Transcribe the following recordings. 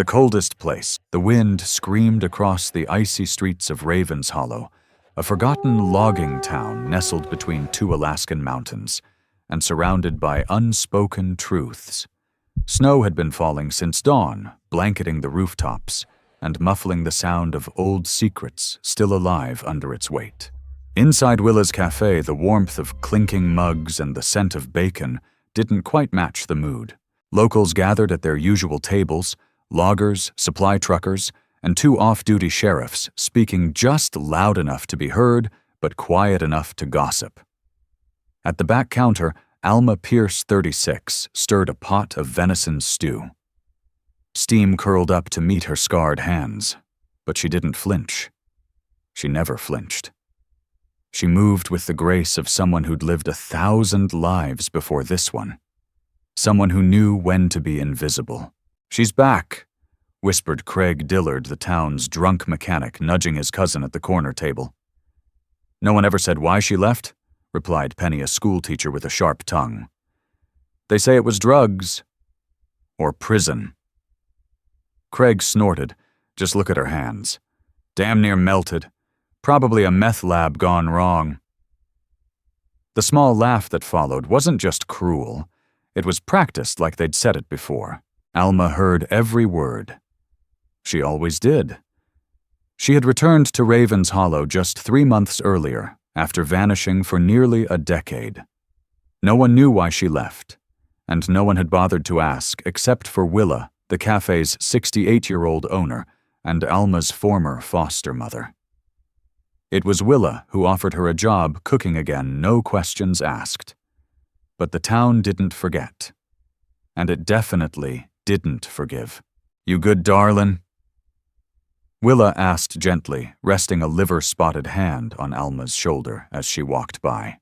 The coldest place. The wind screamed across the icy streets of Ravens Hollow, a forgotten logging town nestled between two Alaskan mountains and surrounded by unspoken truths. Snow had been falling since dawn, blanketing the rooftops and muffling the sound of old secrets still alive under its weight. Inside Willa's Café, the warmth of clinking mugs and the scent of bacon didn't quite match the mood. Locals gathered at their usual tables, loggers, supply truckers, and two off-duty sheriffs speaking just loud enough to be heard but quiet enough to gossip. At the back counter, Alma Pierce, 36, stirred a pot of venison stew. Steam curled up to meet her scarred hands, but she didn't flinch. She never flinched. She moved with the grace of someone who'd lived 1,000 lives before this one. Someone who knew when to be invisible. "She's back," whispered Craig Dillard, the town's drunk mechanic, nudging his cousin at the corner table. "No one ever said why she left," replied Penny, a schoolteacher with a sharp tongue. "They say it was drugs. Or prison." Craig snorted. "Just look at her hands. Damn near melted. Probably a meth lab gone wrong." The small laugh that followed wasn't just cruel. It was practiced like they'd said it before. Alma heard every word. She always did. She had returned to Ravens Hollow just 3 months earlier, after vanishing for nearly a decade. No one knew why she left, and no one had bothered to ask except for Willa, the cafe's 68-year-old owner, and Alma's former foster mother. It was Willa who offered her a job cooking again, no questions asked. But the town didn't forget. And it definitely didn't forgive. "You good, darlin'?" Willa asked gently, resting a liver-spotted hand on Alma's shoulder as she walked by.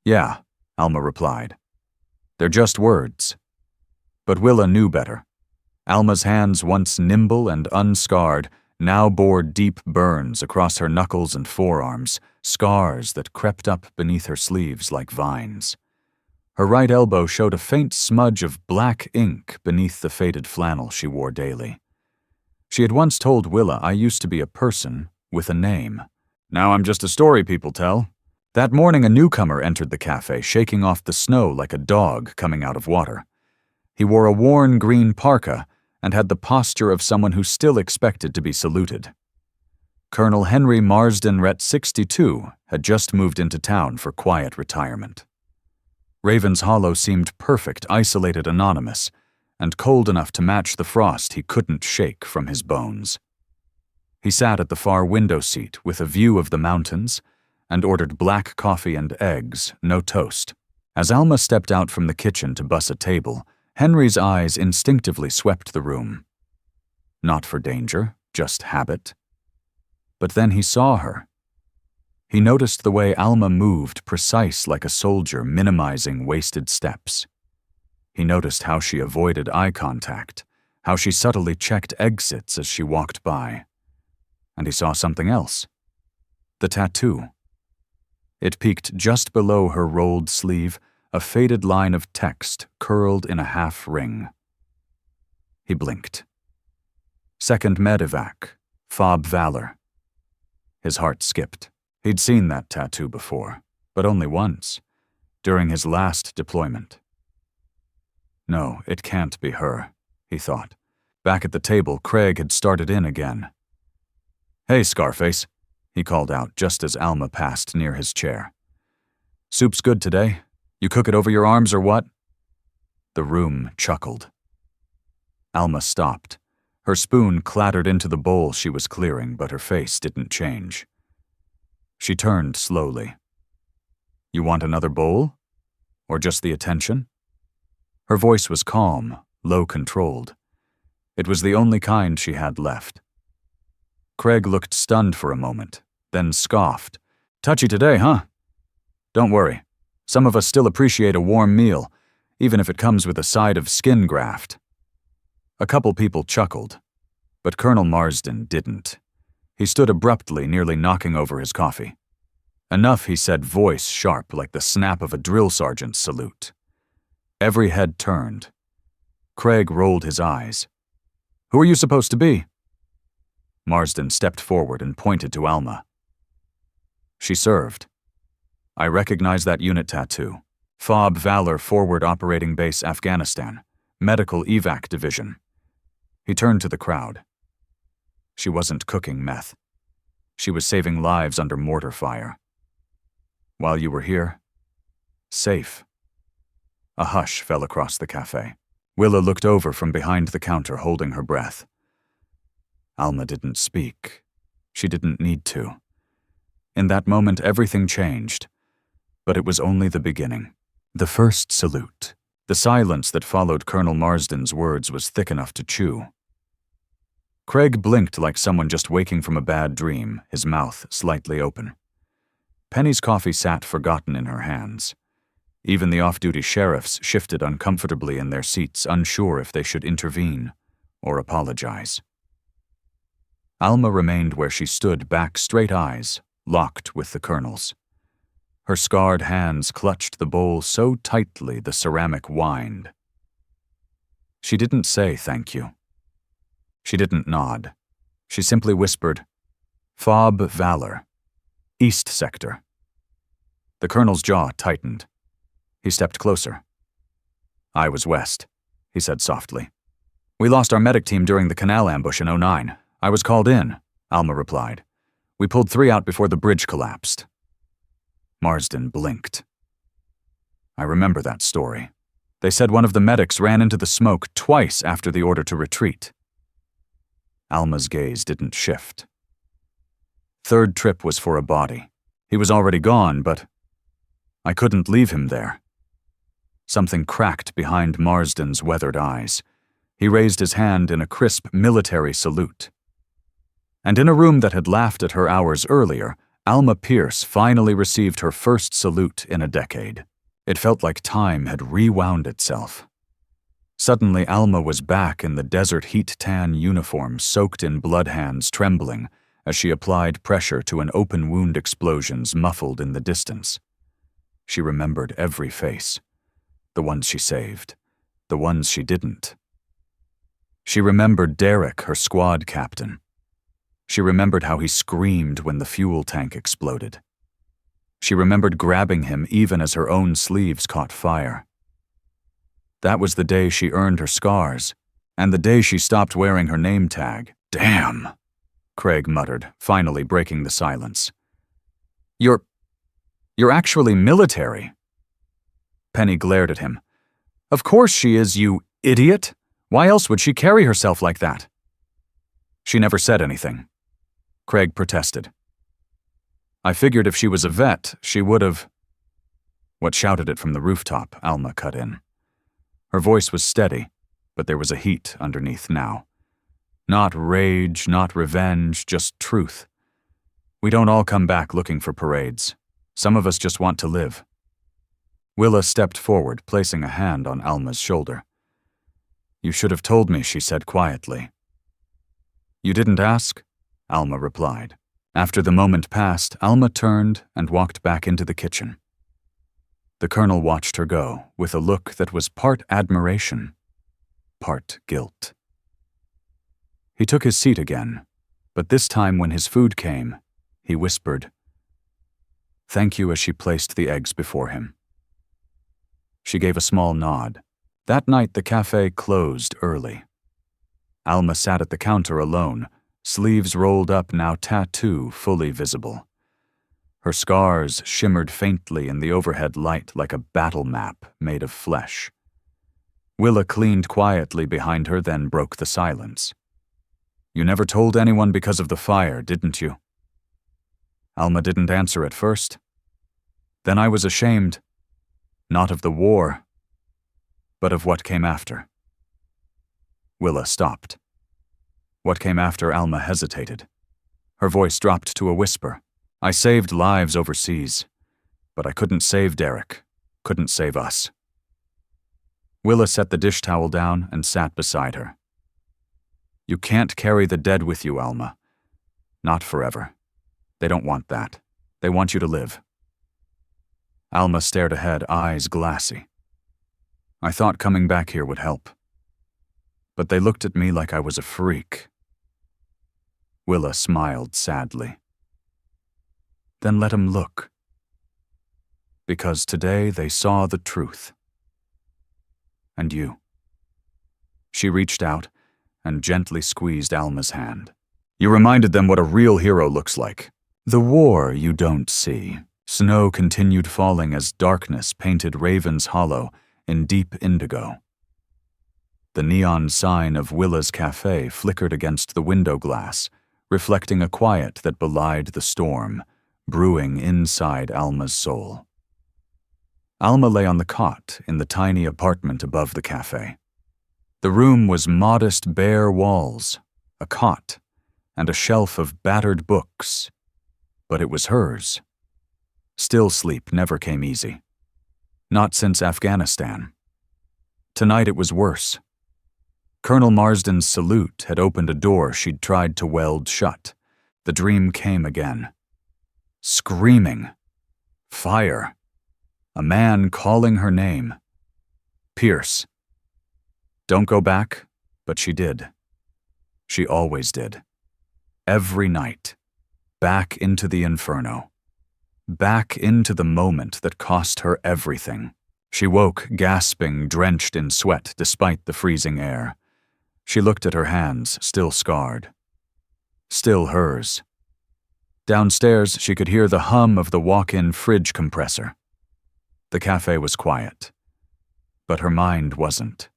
"Yeah," Alma replied. "They're just words." But Willa knew better. Alma's hands, once nimble and unscarred, now bore deep burns across her knuckles and forearms, scars that crept up beneath her sleeves like vines. Her right elbow showed a faint smudge of black ink beneath the faded flannel she wore daily. She had once told Willa, "I used to be a person with a name. Now I'm just a story people tell." That morning, a newcomer entered the cafe, shaking off the snow like a dog coming out of water. He wore a worn green parka and had the posture of someone who still expected to be saluted. Colonel Henry Marsden Rhett, 62, had just moved into town for quiet retirement. Ravens Hollow seemed perfect, isolated, anonymous, and cold enough to match the frost he couldn't shake from his bones. He sat at the far window seat with a view of the mountains and ordered black coffee and eggs, no toast. As Alma stepped out from the kitchen to bus a table, Henry's eyes instinctively swept the room. Not for danger, just habit. But then he saw her. He noticed the way Alma moved, precise like a soldier, minimizing wasted steps. He noticed how she avoided eye contact, how she subtly checked exits as she walked by. And he saw something else. The tattoo. It peeked just below her rolled sleeve, a faded line of text curled in a half ring. He blinked. 2nd Medevac, Fob Valor. His heart skipped. He'd seen that tattoo before, but only once, during his last deployment. No, it can't be her, he thought. Back at the table, Craig had started in again. "Hey, Scarface," he called out just as Alma passed near his chair. "Soup's good today? You cook it over your arms or what?" The room chuckled. Alma stopped. Her spoon clattered into the bowl she was clearing, but her face didn't change. She turned slowly. "You want another bowl? Or just the attention?" Her voice was calm, low-controlled. It was the only kind she had left. Craig looked stunned for a moment, then scoffed. "Touchy today, huh? Don't worry. Some of us still appreciate a warm meal, even if it comes with a side of skin graft." A couple people chuckled, but Colonel Marsden didn't. He stood abruptly, nearly knocking over his coffee. "Enough," he said, voice sharp like the snap of a drill sergeant's salute. Every head turned. Craig rolled his eyes. Who are you supposed to be?" Marsden stepped forward and pointed to Alma. "She served. I recognize that unit tattoo. FOB Valor Forward Operating Base Afghanistan, Medical Evac Division." He turned to the crowd. She wasn't cooking meth. She was saving lives under mortar fire. "While you were here, safe." A hush fell across the cafe. Willa looked over from behind the counter, holding her breath. Alma didn't speak. She didn't need to. In that moment, everything changed. But it was only the beginning. The first salute. The silence that followed Colonel Marsden's words was thick enough to chew. Craig blinked like someone just waking from a bad dream, his mouth slightly open. Penny's coffee sat forgotten in her hands. Even the off-duty sheriffs shifted uncomfortably in their seats, unsure if they should intervene or apologize. Alma remained where she stood, back straight eyes, locked with the colonel's. Her scarred hands clutched the bowl so tightly the ceramic whined. She didn't say thank you. She didn't nod. She simply whispered, "FOB Valor, East Sector." The colonel's jaw tightened. He stepped closer. "I was West," he said softly. "We lost our medic team during the canal ambush in 09. I was called in," Alma replied. "We pulled 3 out before the bridge collapsed." Marsden blinked. "I remember that story. They said one of the medics ran into the smoke twice after the order to retreat." Alma's gaze didn't shift. Third trip was for a body. He was already gone, but I couldn't leave him there. Something cracked behind Marsden's weathered eyes. He raised his hand in a crisp military salute. And in a room that had laughed at her hours earlier, Alma Pierce finally received her first salute in a decade. It felt like time had rewound itself. Suddenly, Alma was back in the desert heat-tan uniform, soaked in blood, hands trembling as she applied pressure to an open wound explosions muffled in the distance. She remembered every face. The ones she saved. The ones she didn't. She remembered Derek, her squad captain. She remembered how he screamed when the fuel tank exploded. She remembered grabbing him even as her own sleeves caught fire. That was the day she earned her scars, and the day she stopped wearing her name tag. "Damn," Craig muttered, finally breaking the silence. You're actually military." Penny glared at him. "Of course she is, you idiot. Why else would she carry herself like that?" "She never said anything," Craig protested. "I figured if she was a vet, she would have—" What shouted it from the rooftop, Alma cut in. Her voice was steady, but there was a heat underneath now. Not rage, not revenge, just truth. We don't all come back looking for parades. Some of us just want to live. Willa stepped forward, placing a hand on Alma's shoulder. "You should have told me," she said quietly. "You didn't ask?" Alma replied. After the moment passed, Alma turned and walked back into the kitchen. The colonel watched her go, with a look that was part admiration, part guilt. He took his seat again, but this time when his food came, he whispered, "Thank you," as she placed the eggs before him. She gave a small nod. That night the cafe closed early. Alma sat at the counter alone, sleeves rolled up, now tattoo fully visible. Her scars shimmered faintly in the overhead light like a battle map made of flesh. Willa cleaned quietly behind her, then broke the silence. "You never told anyone because of the fire, didn't you?" Alma didn't answer at first. "Then I was ashamed, not of the war, but of what came after." Willa stopped. What came after? Alma hesitated. Her voice dropped to a whisper. "I saved lives overseas, but I couldn't save Derek, couldn't save us." Willa set the dish towel down and sat beside her. "You can't carry the dead with you, Alma. Not forever. They don't want that. They want you to live." Alma stared ahead, eyes glassy. "I thought coming back here would help. but they looked at me like I was a freak. Willa smiled sadly. Then let 'em look. Because today they saw the truth. And you. She reached out and gently squeezed Alma's hand. You reminded them what a real hero looks like. The war you don't see. Snow continued falling as darkness painted Raven's Hollow in deep indigo. The neon sign of Willa's Café flickered against the window glass, reflecting a quiet that belied the storm, brewing inside Alma's soul. Alma lay on the cot in the tiny apartment above the café. The room was modest bare walls, a cot, and a shelf of battered books, but it was hers. Still sleep never came easy. Not since Afghanistan. Tonight it was worse. Colonel Marsden's salute had opened a door she'd tried to weld shut. The dream came again. Screaming. Fire. A man calling her name. Pierce. Don't go back, but she did. She always did. Every night. Back into the inferno. Back into the moment that cost her everything. She woke, gasping, drenched in sweat despite the freezing air. She looked at her hands, still scarred. Still hers. Downstairs, she could hear the hum of the walk-in fridge compressor. The cafe was quiet. But her mind wasn't.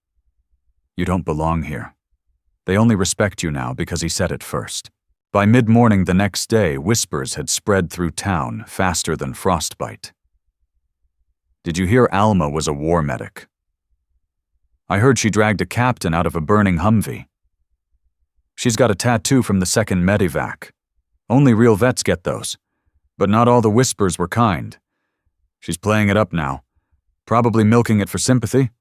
You don't belong here. They only respect you now because he said it first. By mid-morning the next day, whispers had spread through town faster than frostbite. Did you hear Alma was a war medic? I heard she dragged a captain out of a burning Humvee. She's got a tattoo from the second medevac. Only real vets get those. But not all the whispers were kind. She's playing it up now. Probably milking it for sympathy.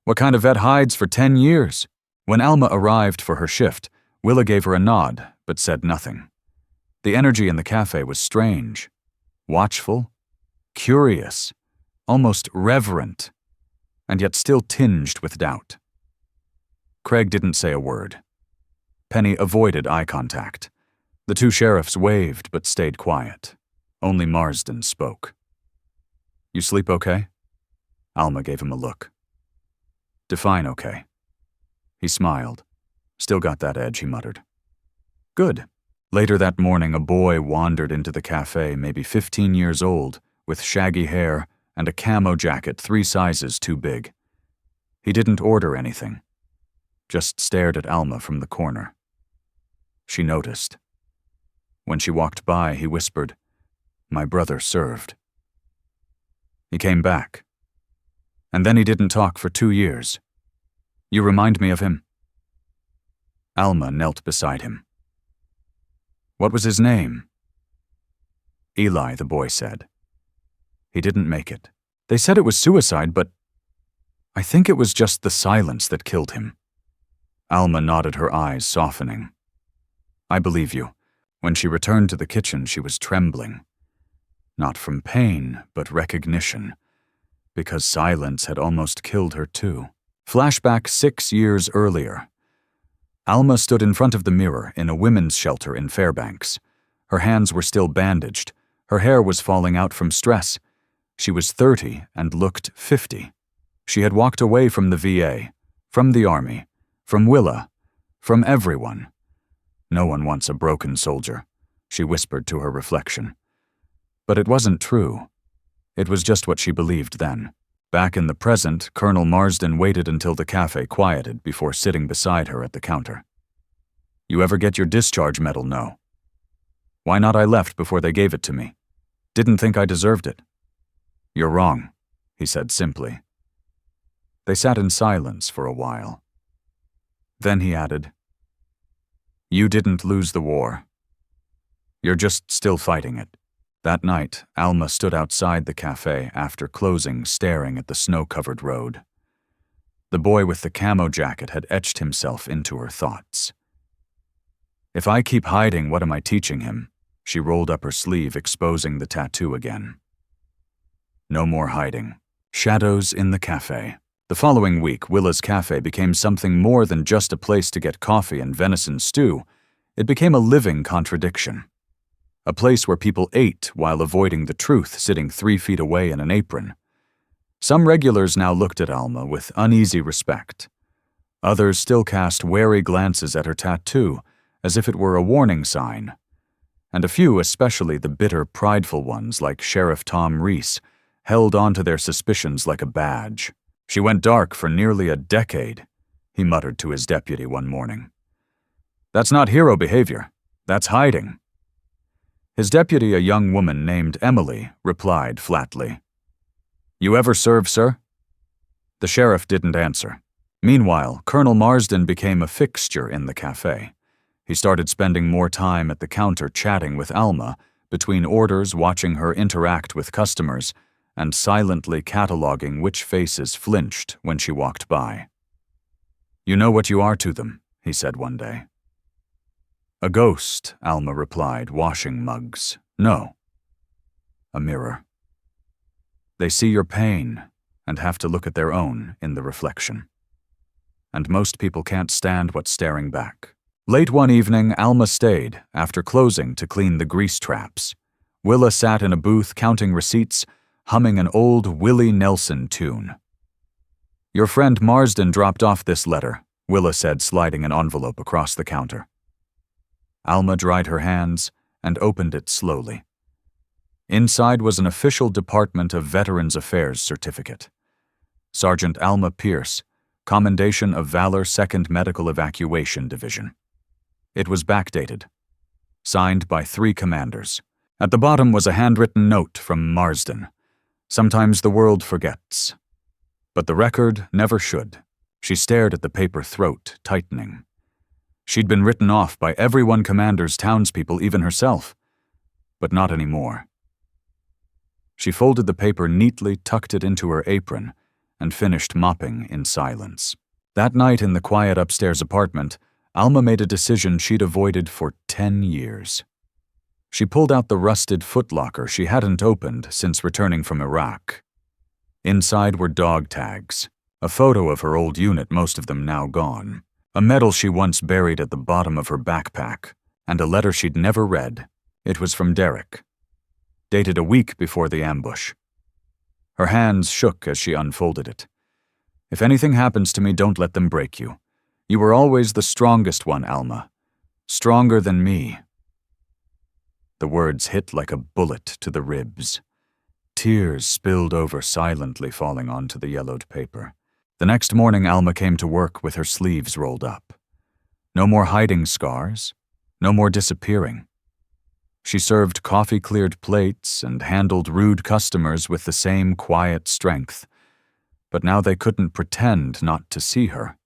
What kind of vet hides for 10 years? When Alma arrived for her shift, Willa gave her a nod, but said nothing. The energy in the cafe was strange. Watchful. Curious. Almost reverent. And yet still tinged with doubt. Craig didn't say a word. Penny avoided eye contact. The two sheriffs waved but stayed quiet. Only Marsden spoke. You sleep okay? Alma gave him a look. Define okay. He smiled. Still got that edge, he muttered. Good. Later that morning, a boy wandered into the cafe, maybe 15 years old, with shaggy hair and a camo jacket 3 sizes too big. He didn't order anything. Just stared at Alma from the corner. She noticed. When she walked by, he whispered, "My brother served." He came back. And then he didn't talk for 2 years. You remind me of him. Alma knelt beside him. What was his name? Eli, the boy said. He didn't make it. They said it was suicide, but I think it was just the silence that killed him. Alma nodded, her eyes softening. I believe you. When she returned to the kitchen, she was trembling. Not from pain, but recognition. Because silence had almost killed her too. Flashback 6 years earlier. Alma stood in front of the mirror in a women's shelter in Fairbanks. Her hands were still bandaged. Her hair was falling out from stress. She was 30 and looked 50. She had walked away from the VA, from the Army, from Willa, from everyone. No one wants a broken soldier, she whispered to her reflection. But it wasn't true. It was just what she believed then. Back in the present, Colonel Marsden waited until the cafe quieted before sitting beside her at the counter. You ever get your discharge medal? No. Why not? I left before they gave it to me. Didn't think I deserved it. You're wrong, he said simply. They sat in silence for a while. Then he added, You didn't lose the war. You're just still fighting it. That night, Alma stood outside the cafe after closing, staring at the snow-covered road. The boy with the camo jacket had etched himself into her thoughts. If I keep hiding, what am I teaching him? She rolled up her sleeve, exposing the tattoo again. No more hiding. Shadows in the cafe. The following week, Willa's Café became something more than just a place to get coffee and venison stew. It became a living contradiction. A place where people ate while avoiding the truth, sitting 3 feet away in an apron. Some regulars now looked at Alma with uneasy respect. Others still cast wary glances at her tattoo, as if it were a warning sign. And a few, especially the bitter, prideful ones like Sheriff Tom Reese, held on to their suspicions like a badge. "She went dark for nearly a decade," he muttered to his deputy one morning. "That's not hero behavior. That's hiding." His deputy, a young woman named Emily, replied flatly, "You ever serve, sir?" The sheriff didn't answer. Meanwhile, Colonel Marsden became a fixture in the cafe. He started spending more time at the counter chatting with Alma, between orders watching her interact with customers, and silently cataloging which faces flinched when she walked by. "You know what you are to them," he said one day. "A ghost," Alma replied, washing mugs. "No. A mirror. They see your pain and have to look at their own in the reflection. And most people can't stand what's staring back." Late one evening, Alma stayed, after closing, to clean the grease traps. Willa sat in a booth counting receipts, humming an old Willie Nelson tune. "Your friend Marsden dropped off this letter," Willa said, sliding an envelope across the counter. Alma dried her hands and opened it slowly. Inside was an official Department of Veterans Affairs certificate. Sergeant Alma Pierce, Commendation of Valor 2nd Medical Evacuation Division. It was backdated, signed by 3 commanders. At the bottom was a handwritten note from Marsden. "Sometimes the world forgets." But the record never should. She stared at the paper, throat tightening. She'd been written off by everyone commander's townspeople, even herself. But not anymore. She folded the paper neatly, tucked it into her apron, and finished mopping in silence. That night in the quiet upstairs apartment, Alma made a decision she'd avoided for 10 years. She pulled out the rusted footlocker she hadn't opened since returning from Iraq. Inside were dog tags, a photo of her old unit, most of them now gone, a medal she once buried at the bottom of her backpack, and a letter she'd never read. It was from Derek, dated a week before the ambush. Her hands shook as she unfolded it. "If anything happens to me, don't let them break you. You were always the strongest one, Alma. Stronger than me." The words hit like a bullet to the ribs. Tears spilled over, silently falling onto the yellowed paper. The next morning, Alma came to work with her sleeves rolled up. No more hiding scars, no more disappearing. She served coffee-cleared plates and handled rude customers with the same quiet strength. But now they couldn't pretend not to see her.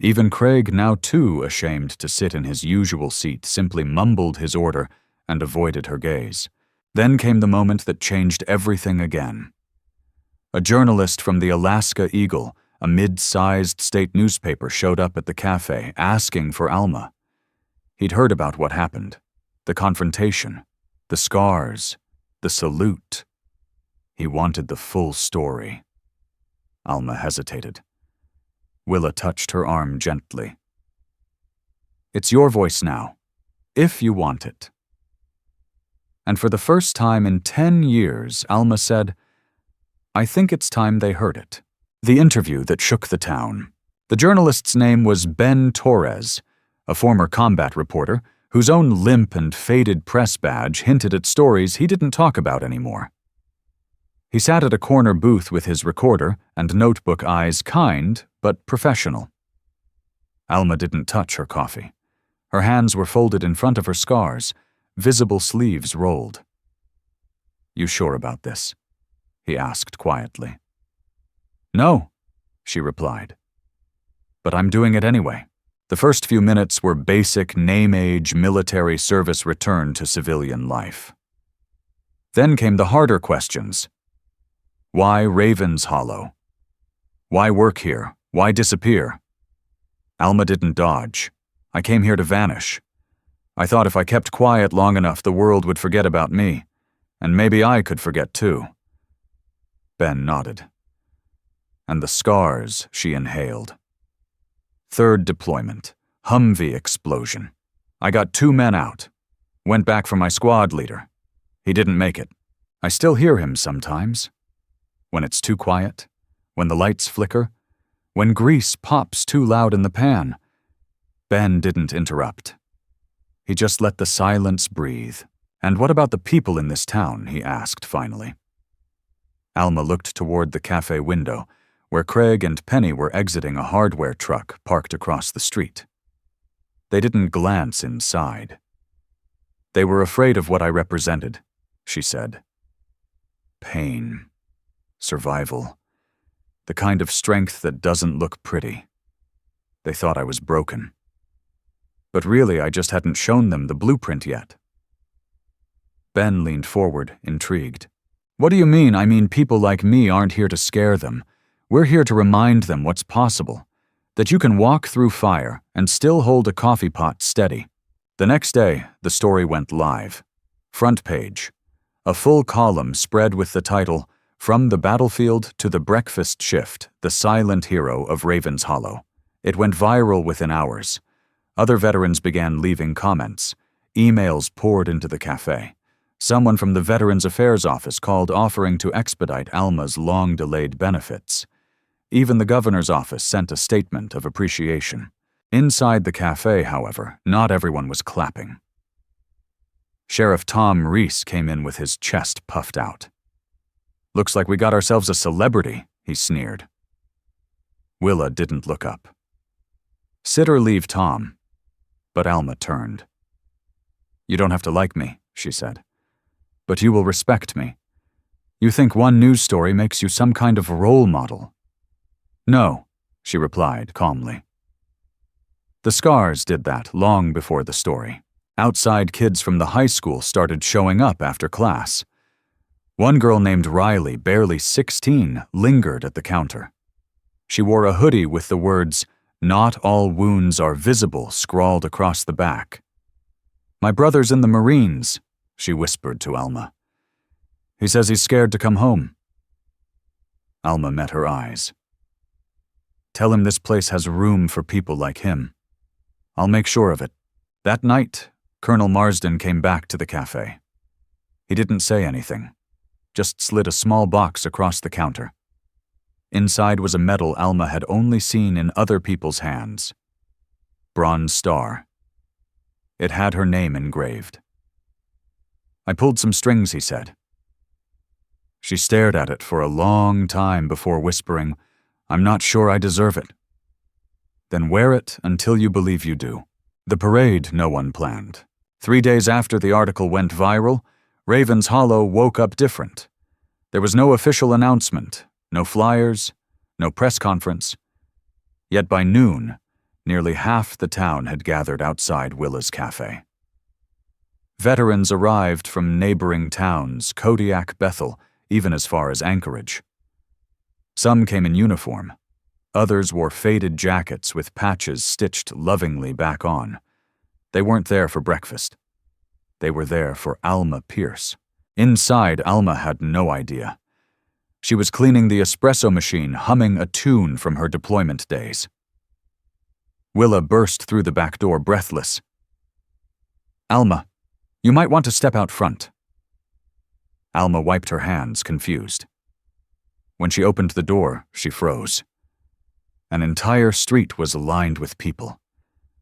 Even Craig, now too ashamed to sit in his usual seat, simply mumbled his order and avoided her gaze. Then came the moment that changed everything again. A journalist from the Alaska Eagle, a mid-sized state newspaper, showed up at the cafe asking for Alma. He'd heard about what happened, the confrontation, the scars, the salute. He wanted the full story. Alma hesitated. Willa touched her arm gently. "It's your voice now, if you want it." And for the first time in 10 years, Alma said, "I think it's time they heard it." The interview that shook the town. The journalist's name was Ben Torres, a former combat reporter whose own limp and faded press badge hinted at stories he didn't talk about anymore. He sat at a corner booth with his recorder and notebook, eyes kind but professional. Alma didn't touch her coffee. Her hands were folded in front of her scars, visible sleeves rolled. "You sure about this?" he asked quietly. "No," she replied. "But I'm doing it anyway." The first few minutes were basic name-age military service return to civilian life. Then came the harder questions. Why Ravens Hollow? Why work here? Why disappear? Alma didn't dodge. "I came here to vanish. I thought if I kept quiet long enough, the world would forget about me, and maybe I could forget too." Ben nodded. and the scars she inhaled. Third deployment, Humvee explosion. I got 2 men out. Went back for my squad leader. He didn't make it. I still hear him sometimes. When it's too quiet, when the lights flicker, when grease pops too loud in the pan. Ben didn't interrupt. He just let the silence breathe. And what about the people in this town? He asked finally. Alma looked toward the cafe window, where Craig and Penny were exiting a hardware truck parked across the street. They didn't glance inside. They were afraid of what I represented, she said. Pain. Survival. The kind of strength that doesn't look pretty. They thought I was broken. But really, I just hadn't shown them the blueprint yet. Ben leaned forward, intrigued. What do you mean? I mean, people like me aren't here to scare them. We're here to remind them what's possible. That you can walk through fire and still hold a coffee pot steady. The next day, the story went live. Front page. A full column spread with the title, From the Battlefield to the Breakfast Shift, the Silent Hero of Ravens Hollow. It went viral within hours. Other veterans began leaving comments. Emails poured into the cafe. Someone from the Veterans Affairs Office called offering to expedite Alma's long-delayed benefits. Even the governor's office sent a statement of appreciation. Inside the cafe, however, not everyone was clapping. Sheriff Tom Reese came in with his chest puffed out. Looks like we got ourselves a celebrity, he sneered. Willa didn't look up. Sit or leave, Tom. But Alma turned. You don't have to like me, she said. But you will respect me. You think one news story makes you some kind of role model. No, she replied calmly. The scars did that long before the story. Outside kids from the high school started showing up after class. One girl named Riley, barely 16, lingered at the counter. She wore a hoodie with the words, "Not all wounds are visible," scrawled across the back. My brother's in the Marines, she whispered to Alma. He says he's scared to come home. Alma met her eyes. Tell him this place has room for people like him. I'll make sure of it. That night, Colonel Marsden came back to the cafe. He didn't say anything, just slid a small box across the counter. Inside was a medal Alma had only seen in other people's hands. Bronze Star. It had her name engraved. I pulled some strings, he said. She stared at it for a long time before whispering, I'm not sure I deserve it. Then wear it until you believe you do. The parade no one planned. 3 days after the article went viral, Ravens Hollow woke up different. There was no official announcement, no flyers, no press conference. Yet by noon, nearly half the town had gathered outside Willa's cafe. Veterans arrived from neighboring towns, Kodiak, Bethel, even as far as Anchorage. Some came in uniform. Others wore faded jackets with patches stitched lovingly back on. They weren't there for breakfast. They were there for Alma Pierce. Inside, Alma had no idea. She was cleaning the espresso machine, humming a tune from her deployment days. Willa burst through the back door, breathless. Alma, you might want to step out front. Alma wiped her hands, confused. When she opened the door, she froze. An entire street was lined with people.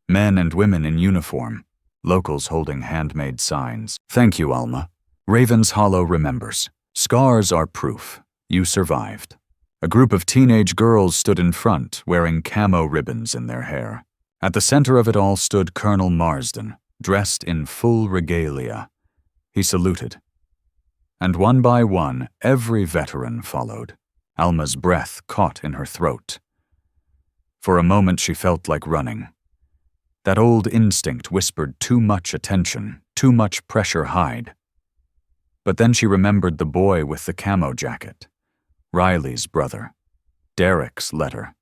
Men and women in uniform, locals holding handmade signs. Thank you, Alma. Ravens Hollow remembers. Scars are proof. You survived. A group of teenage girls stood in front, wearing camo ribbons in their hair. At the center of it all stood Colonel Marsden, dressed in full regalia. He saluted. And one by one, every veteran followed. Alma's breath caught in her throat. For a moment she felt like running. That old instinct whispered too much attention, too much pressure hide. But then she remembered the boy with the camo jacket, Riley's brother, Derek's letter.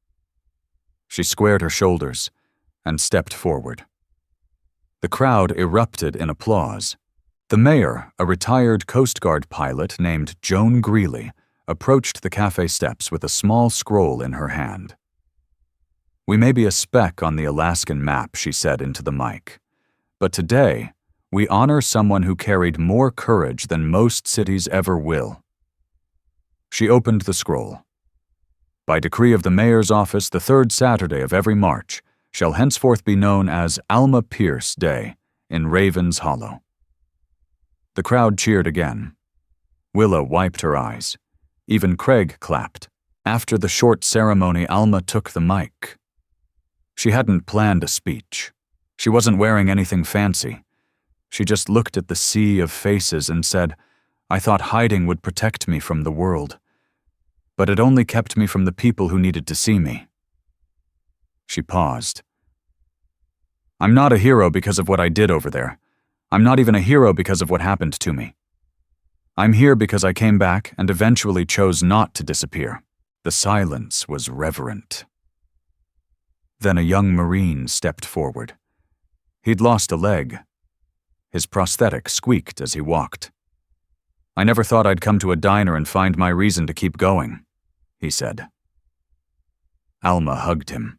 She squared her shoulders and stepped forward. The crowd erupted in applause. The mayor, a retired Coast Guard pilot named Joan Greeley, approached the cafe steps with a small scroll in her hand. "We may be a speck on the Alaskan map," she said into the mic, "but today we honor someone who carried more courage than most cities ever will." She opened the scroll. "By decree of the mayor's office, the third Saturday of every March shall henceforth be known as Alma Pierce Day in Ravens Hollow." The crowd cheered again. Willa wiped her eyes. Even Craig clapped. After the short ceremony, Alma took the mic. She hadn't planned a speech. She wasn't wearing anything fancy. She just looked at the sea of faces and said, "I thought hiding would protect me from the world. But it only kept me from the people who needed to see me." She paused. "I'm not a hero because of what I did over there. I'm not even a hero because of what happened to me. I'm here because I came back and eventually chose not to disappear." The silence was reverent. Then a young Marine stepped forward. He'd lost a leg. His prosthetic squeaked as he walked. "I never thought I'd come to a diner and find my reason to keep going," he said. Alma hugged him.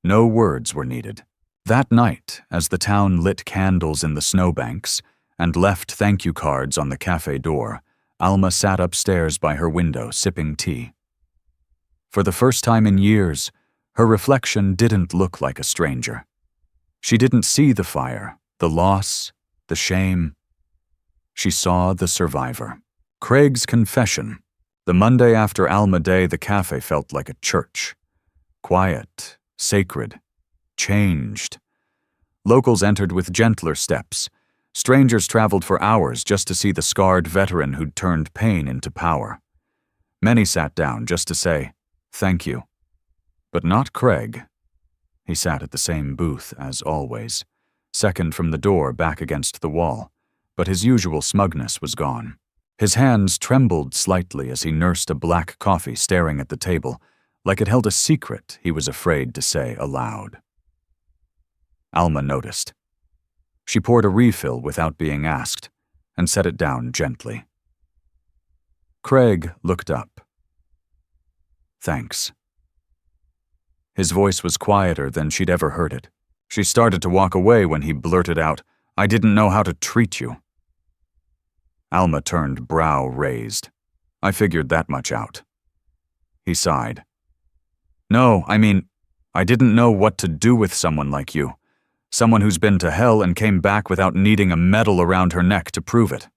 No words were needed. That night, as the town lit candles in the snowbanks and left thank you cards on the cafe door, Alma sat upstairs by her window sipping tea. For the first time in years, her reflection didn't look like a stranger. She didn't see the fire, the loss, the shame. She saw the survivor. Craig's confession. The Monday after Alma Day, the cafe felt like a church. Quiet, sacred, changed. Locals entered with gentler steps. Strangers traveled for hours just to see the scarred veteran who'd turned pain into power. Many sat down just to say, "Thank you." But not Craig. He sat at the same booth as always, second from the door back against the wall, but his usual smugness was gone. His hands trembled slightly as he nursed a black coffee staring at the table, like it held a secret he was afraid to say aloud. Alma noticed. She poured a refill without being asked, and set it down gently. Craig looked up. "Thanks." His voice was quieter than she'd ever heard it. She started to walk away when he blurted out, "I didn't know how to treat you." Alma turned, brow raised. "I figured that much out." He sighed. "No, I mean, I didn't know what to do with someone like you. Someone who's been to hell and came back without needing a medal around her neck to prove it."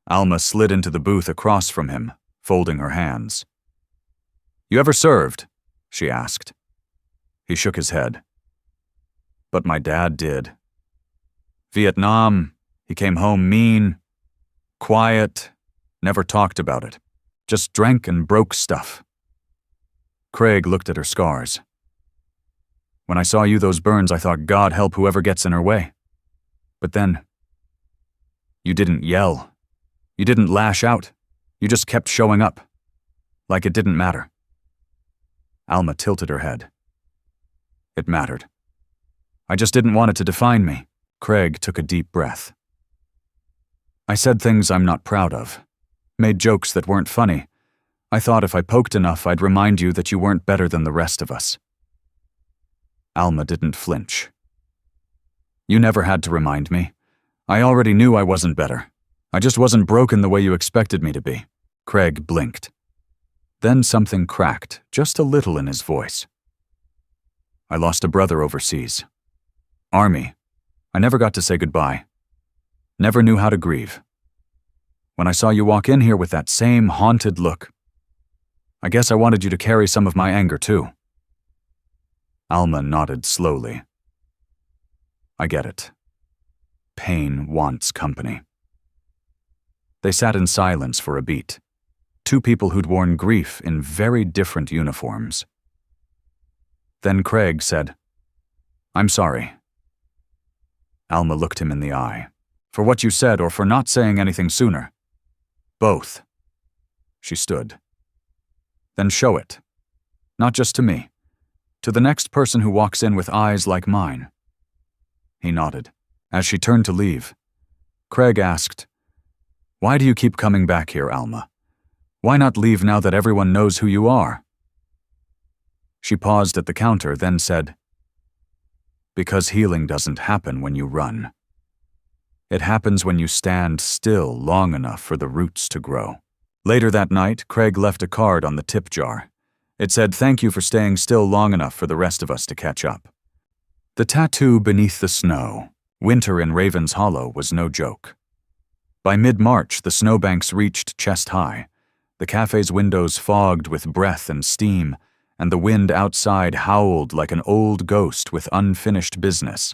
Alma slid into the booth across from him, folding her hands. "You ever served?" she asked. He shook his head. "But my dad did. Vietnam, he came home mean, quiet, never talked about it. Just drank and broke stuff." Craig looked at her scars. "When I saw you those burns, I thought, God help whoever gets in her way. But then, you didn't yell. You didn't lash out. You just kept showing up. Like it didn't matter." Alma tilted her head. "It mattered. I just didn't want it to define me." Craig took a deep breath. "I said things I'm not proud of. Made jokes that weren't funny. I thought if I poked enough, I'd remind you that you weren't better than the rest of us." Alma didn't flinch. "You never had to remind me. I already knew I wasn't better. I just wasn't broken the way you expected me to be." Craig blinked. Then something cracked, just a little in his voice. "I lost a brother overseas. Army. I never got to say goodbye. Never knew how to grieve. When I saw you walk in here with that same haunted look, I guess I wanted you to carry some of my anger too." Alma nodded slowly. "I get it. Pain wants company." They sat in silence for a beat. Two people who'd worn grief in very different uniforms. Then Craig said, "I'm sorry." Alma looked him in the eye. "For what you said or for not saying anything sooner?" "Both." She stood. "Then show it. Not just to me. To the next person who walks in with eyes like mine." He nodded. As she turned to leave, Craig asked, "Why do you keep coming back here, Alma? Why not leave now that everyone knows who you are?" She paused at the counter, then said, "Because healing doesn't happen when you run. It happens when you stand still long enough for the roots to grow." Later that night, Craig left a card on the tip jar. It said, "Thank you for staying still long enough for the rest of us to catch up." The tattoo beneath the snow. Winter in Ravens Hollow was no joke. By mid-March, the snowbanks reached chest-high, the cafe's windows fogged with breath and steam, and the wind outside howled like an old ghost with unfinished business.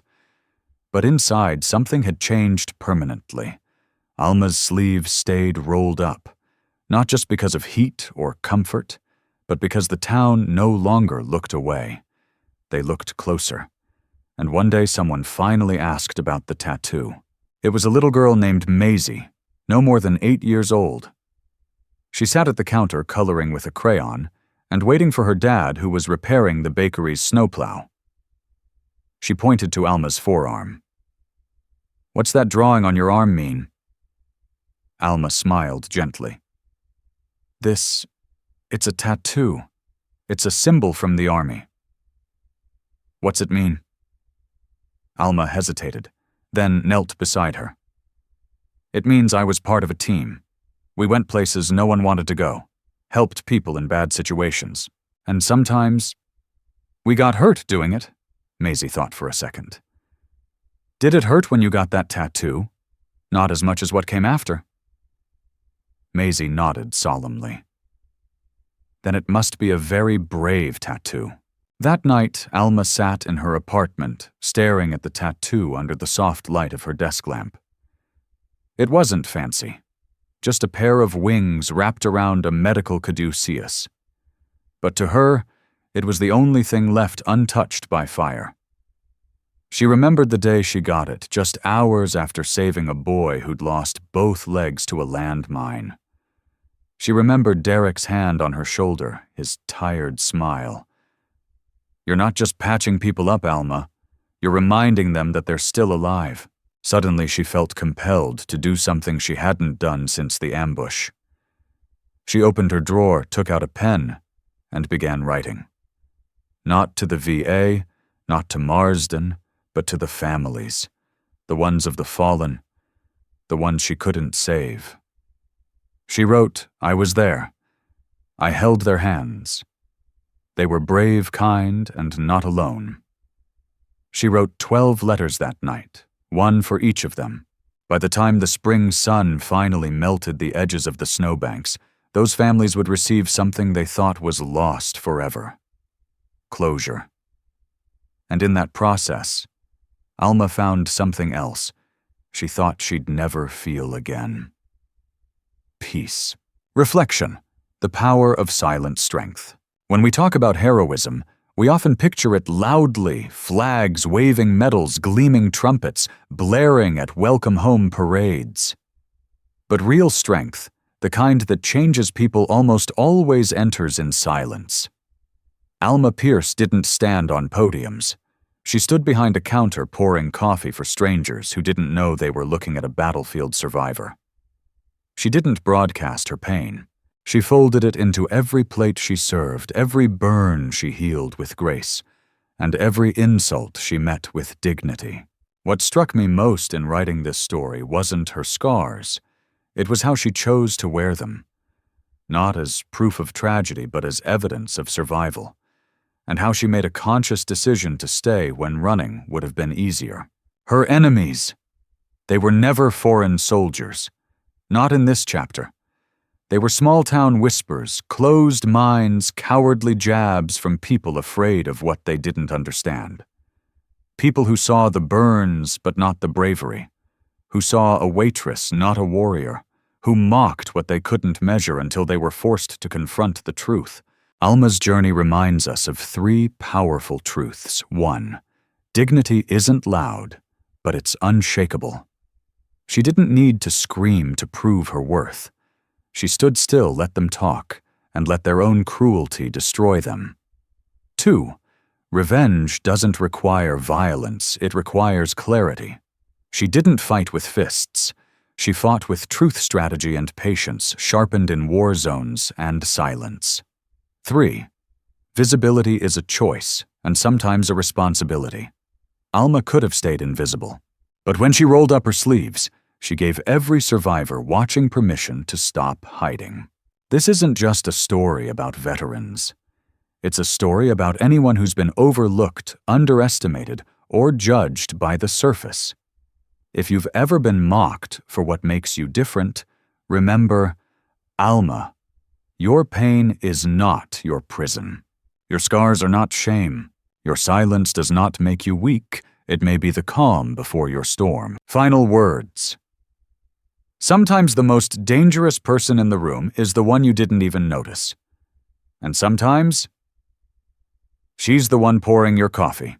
But inside, something had changed permanently. Alma's sleeves stayed rolled up, not just because of heat or comfort, but because the town no longer looked away. They looked closer. And one day someone finally asked about the tattoo. It was a little girl named Maisie, no more than 8 years old. She sat at the counter coloring with a crayon and waiting for her dad, who was repairing the bakery's snowplow. She pointed to Alma's forearm. "What's that drawing on your arm mean?" Alma smiled gently. It's a tattoo. It's a symbol from the army." "What's it mean?" Alma hesitated, then knelt beside her. "It means I was part of a team. We went places no one wanted to go, helped people in bad situations, and sometimes we got hurt doing it." Maisie thought for a second. "Did it hurt when you got that tattoo? Not as much as what came after." Maisie nodded solemnly. "Then it must be a very brave tattoo." That night, Alma sat in her apartment, staring at the tattoo under the soft light of her desk lamp. It wasn't fancy, just a pair of wings wrapped around a medical caduceus. But to her, it was the only thing left untouched by fire. She remembered the day she got it, just hours after saving a boy who'd lost both legs to a landmine. She remembered Derek's hand on her shoulder, his tired smile. "You're not just patching people up, Alma. You're reminding them that they're still alive." Suddenly she felt compelled to do something she hadn't done since the ambush. She opened her drawer, took out a pen, and began writing. Not to the VA, not to Marsden, but to the families, the ones of the fallen, the ones she couldn't save. She wrote, "I was there. I held their hands. They were brave, kind, and not alone." She wrote 12 letters that night, one for each of them. By the time the spring sun finally melted the edges of the snowbanks, those families would receive something they thought was lost forever. Closure. And in that process, Alma found something else she thought she'd never feel again. Peace. Reflection. The power of silent strength. When we talk about heroism, we often picture it loudly, flags waving, medals, gleaming trumpets, blaring at welcome home parades. But real strength, the kind that changes people, almost always enters in silence. Alma Pierce didn't stand on podiums. She stood behind a counter pouring coffee for strangers who didn't know they were looking at a battlefield survivor. She didn't broadcast her pain. She folded it into every plate she served, every burn she healed with grace, and every insult she met with dignity. What struck me most in writing this story wasn't her scars. It was how she chose to wear them. Not as proof of tragedy, but as evidence of survival. And how she made a conscious decision to stay when running would have been easier. Her enemies! They were never foreign soldiers. Not in this chapter. They were small-town whispers, closed minds, cowardly jabs from people afraid of what they didn't understand. People who saw the burns but not the bravery, who saw a waitress, not a warrior, who mocked what they couldn't measure until they were forced to confront the truth. Alma's journey reminds us of 3 powerful truths. 1. Dignity isn't loud, but it's unshakable. She didn't need to scream to prove her worth. She stood still, let them talk, and let their own cruelty destroy them. 2. Revenge doesn't require violence, it requires clarity. She didn't fight with fists. She fought with truth strategy and patience, sharpened in war zones and silence. 3. Visibility is a choice, and sometimes a responsibility. Alma could have stayed invisible, but when she rolled up her sleeves, she gave every survivor watching permission to stop hiding. This isn't just a story about veterans. It's a story about anyone who's been overlooked, underestimated, or judged by the surface. If you've ever been mocked for what makes you different, remember, Alma, your pain is not your prison. Your scars are not shame. Your silence does not make you weak. It may be the calm before your storm. Final words. Sometimes the most dangerous person in the room is the one you didn't even notice. And sometimes, she's the one pouring your coffee.